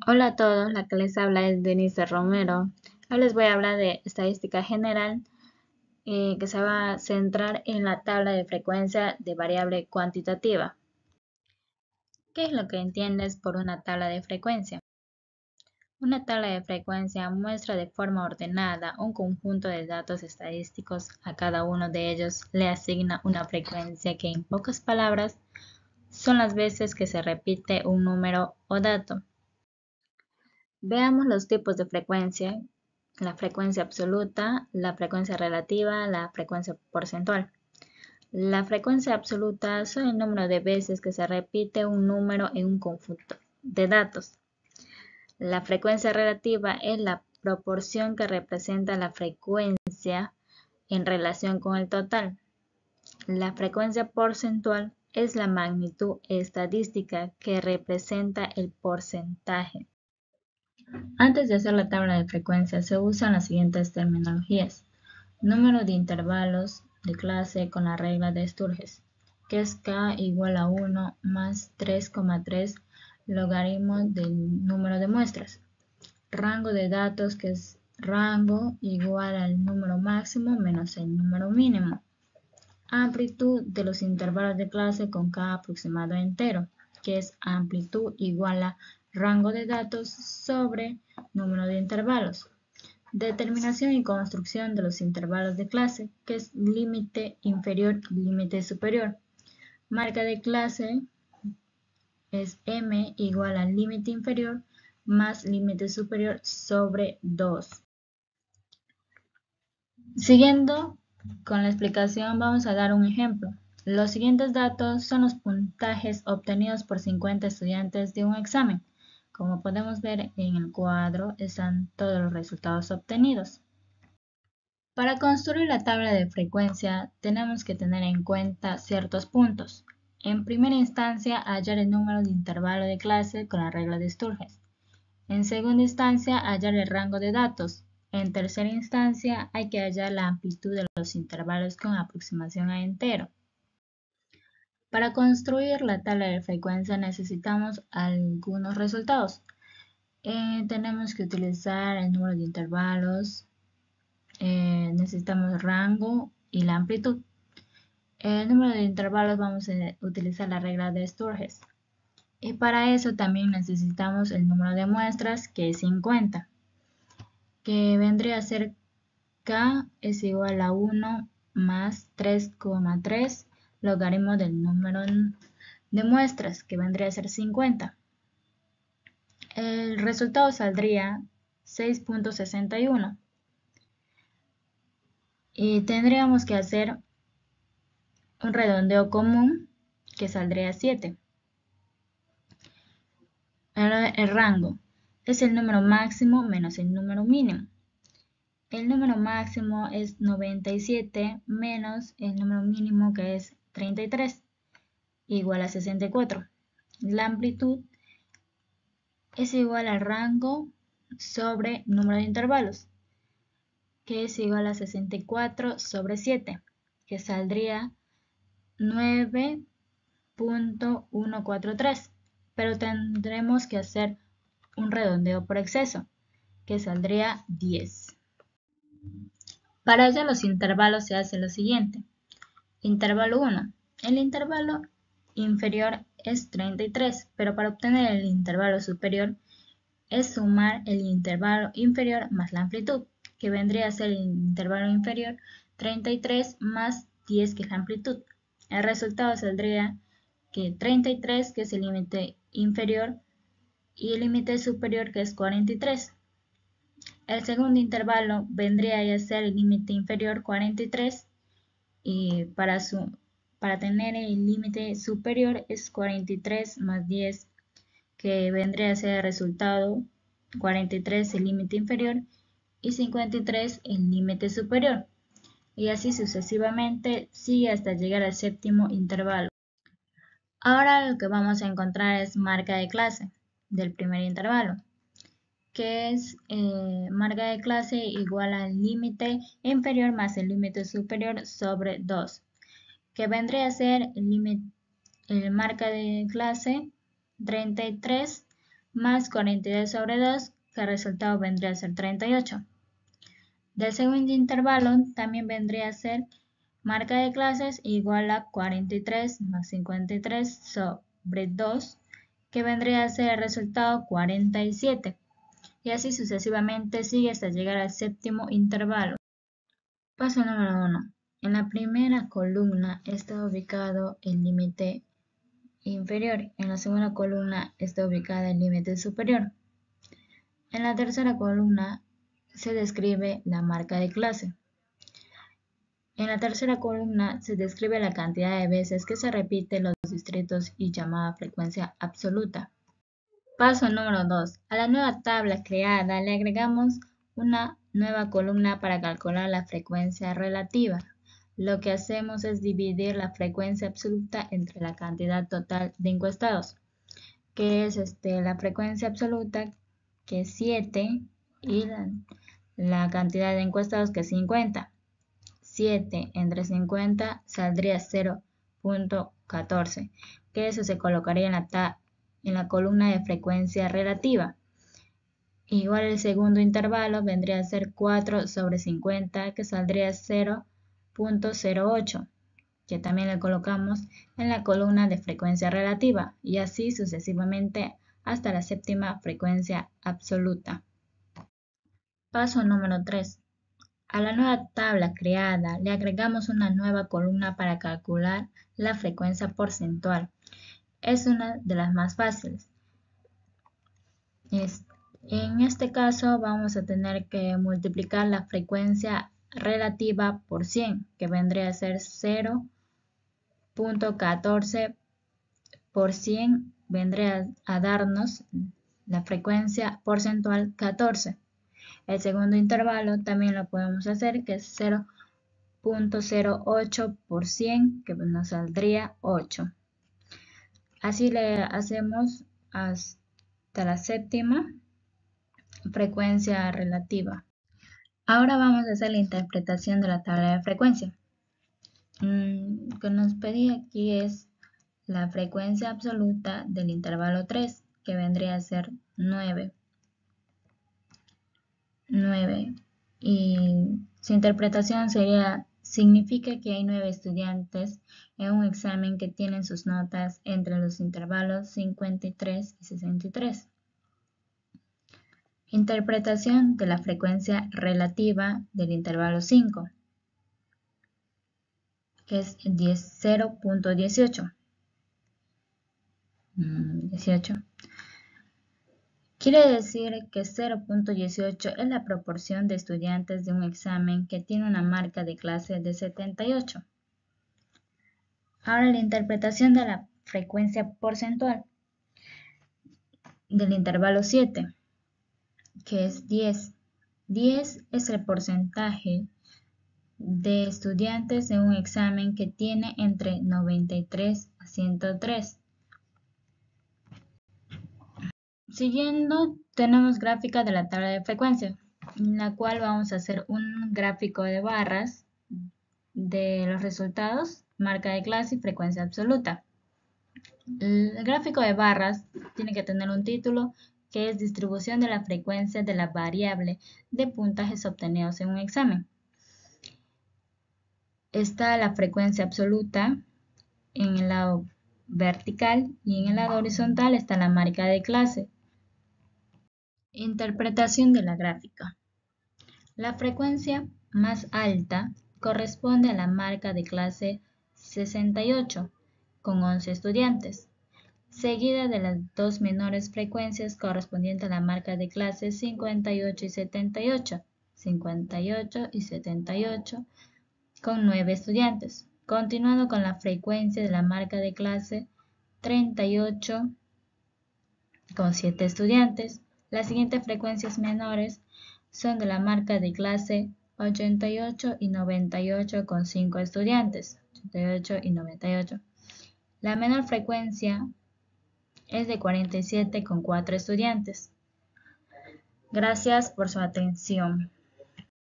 Hola a todos, la que les habla es Denise Romero. Hoy les voy a hablar de estadística general que se va a centrar en la tabla de frecuencia de variable cuantitativa. ¿Qué es lo que entiendes por una tabla de frecuencia? Una tabla de frecuencia muestra de forma ordenada un conjunto de datos estadísticos. A cada uno de ellos le asigna una frecuencia que, en pocas palabras, son las veces que se repite un número o dato. Veamos los tipos de frecuencia: la frecuencia absoluta, la frecuencia relativa, la frecuencia porcentual. La frecuencia absoluta son el número de veces que se repite un número en un conjunto de datos. La frecuencia relativa es la proporción que representa la frecuencia en relación con el total. La frecuencia porcentual es la magnitud estadística que representa el porcentaje. Antes de hacer la tabla de frecuencia se usan las siguientes terminologías: número de intervalos de clase con la regla de Sturges, que es k igual a 1 más 3,3 logaritmo del número de muestras. Rango de datos, que es rango igual al número máximo menos el número mínimo. Amplitud de los intervalos de clase con k aproximado entero, que es amplitud igual a rango de datos sobre número de intervalos. Determinación y construcción de los intervalos de clase, que es límite inferior y límite superior. Marca de clase es m igual al límite inferior más límite superior sobre 2. Siguiendo con la explicación, vamos a dar un ejemplo. Los siguientes datos son los puntajes obtenidos por 50 estudiantes de un examen. Como podemos ver en el cuadro, están todos los resultados obtenidos. Para construir la tabla de frecuencia, tenemos que tener en cuenta ciertos puntos. En primera instancia, hallar el número de intervalo de clase con la regla de Sturges. En segunda instancia, hallar el rango de datos. En tercera instancia, hay que hallar la amplitud de los intervalos con aproximación a entero. Para construir la tabla de frecuencia necesitamos algunos resultados. Tenemos que utilizar el número de intervalos, necesitamos rango y la amplitud. El número de intervalos vamos a utilizar la regla de Sturges. Y para eso también necesitamos el número de muestras, que es 50. Que vendría a ser k es igual a 1 más 3,3 logaritmo del número de muestras, que vendría a ser 50. El resultado saldría 6,61 y tendríamos que hacer un redondeo común que saldría 7. El rango es el número máximo menos el número mínimo. El número máximo es 97 menos el número mínimo, que es 33, igual a 64. La amplitud es igual al rango sobre número de intervalos, que es igual a 64 sobre 7, que saldría 9,143. Pero tendremos que hacer un redondeo por exceso, que saldría 10. Para ello los intervalos se hace lo siguiente. Intervalo 1. El intervalo inferior es 33, pero para obtener el intervalo superior es sumar el intervalo inferior más la amplitud, que vendría a ser el intervalo inferior 33 más 10, que es la amplitud. El resultado saldría que 33, que es el límite inferior, y el límite superior, que es 43. El segundo intervalo vendría a ser el límite inferior 43 y para tener el límite superior es 43 más 10, que vendría a ser el resultado 43 el límite inferior y 53 el límite superior. Y así sucesivamente sigue hasta llegar al séptimo intervalo. Ahora lo que vamos a encontrar es marca de clase del primer intervalo, que es marca de clase igual al límite inferior más el límite superior sobre 2, que vendría a ser el marca de clase 33 más 42 sobre 2, que el resultado vendría a ser 38. Del segundo intervalo también vendría a ser marca de clases igual a 43 más 53 sobre 2, que vendría a ser el resultado 47. Y así sucesivamente sigue hasta llegar al séptimo intervalo. Paso número 1. En la primera columna está ubicado el límite inferior. En la segunda columna está ubicado el límite superior. En la tercera columna se describe la marca de clase. En la tercera columna se describe la cantidad de veces que se repiten los distritos y llamada frecuencia absoluta. Paso número 2. A la nueva tabla creada le agregamos una nueva columna para calcular la frecuencia relativa. Lo que hacemos es dividir la frecuencia absoluta entre la cantidad total de encuestados, que es la frecuencia absoluta, que es 7, y la cantidad de encuestados, que es 50. 7 entre 50 saldría 0.14, que eso se colocaría en la columna de frecuencia relativa. Igual el segundo intervalo vendría a ser 4 sobre 50, que saldría 0.08, que también le colocamos en la columna de frecuencia relativa, y así sucesivamente hasta la séptima frecuencia absoluta. Paso número 3. A la nueva tabla creada le agregamos una nueva columna para calcular la frecuencia porcentual. Es una de las más fáciles. En este caso vamos a tener que multiplicar la frecuencia relativa por 100, que vendría a ser 0.14 por 100, vendría a darnos la frecuencia porcentual 14. El segundo intervalo también lo podemos hacer, que es 0.08 por 100, que nos saldría 8. Así le hacemos hasta la séptima frecuencia relativa. Ahora vamos a hacer la interpretación de la tabla de frecuencia. Lo que nos pedía aquí es la frecuencia absoluta del intervalo 3, que vendría a ser 9. Y su interpretación significa que hay 9 estudiantes en un examen que tienen sus notas entre los intervalos 53 y 63. Interpretación de la frecuencia relativa del intervalo 5, que es 0.18. Quiere decir que 0.18 es la proporción de estudiantes de un examen que tiene una marca de clase de 78. Ahora la interpretación de la frecuencia porcentual del intervalo 7, que es 10. 10 es el porcentaje de estudiantes en un examen que tiene entre 93 a 103. Siguiendo, tenemos gráfica de la tabla de frecuencia, en la cual vamos a hacer un gráfico de barras de los resultados, marca de clase y frecuencia absoluta. El gráfico de barras tiene que tener un título que es distribución de la frecuencia de la variable de puntajes obtenidos en un examen. Está la frecuencia absoluta en el lado vertical y en el lado horizontal está la marca de clase. Interpretación de la gráfica. La frecuencia más alta corresponde a la marca de clase 68, con 11 estudiantes, seguida de las dos menores frecuencias correspondientes a la marca de clase 58 y 78, 58 y 78, con 9 estudiantes, continuando con la frecuencia de la marca de clase 38, con 7 estudiantes. Las siguientes frecuencias menores son de la marca de clase 88 y 98 con 5 estudiantes. 88 y 98. La menor frecuencia es de 47 con 4 estudiantes. Gracias por su atención.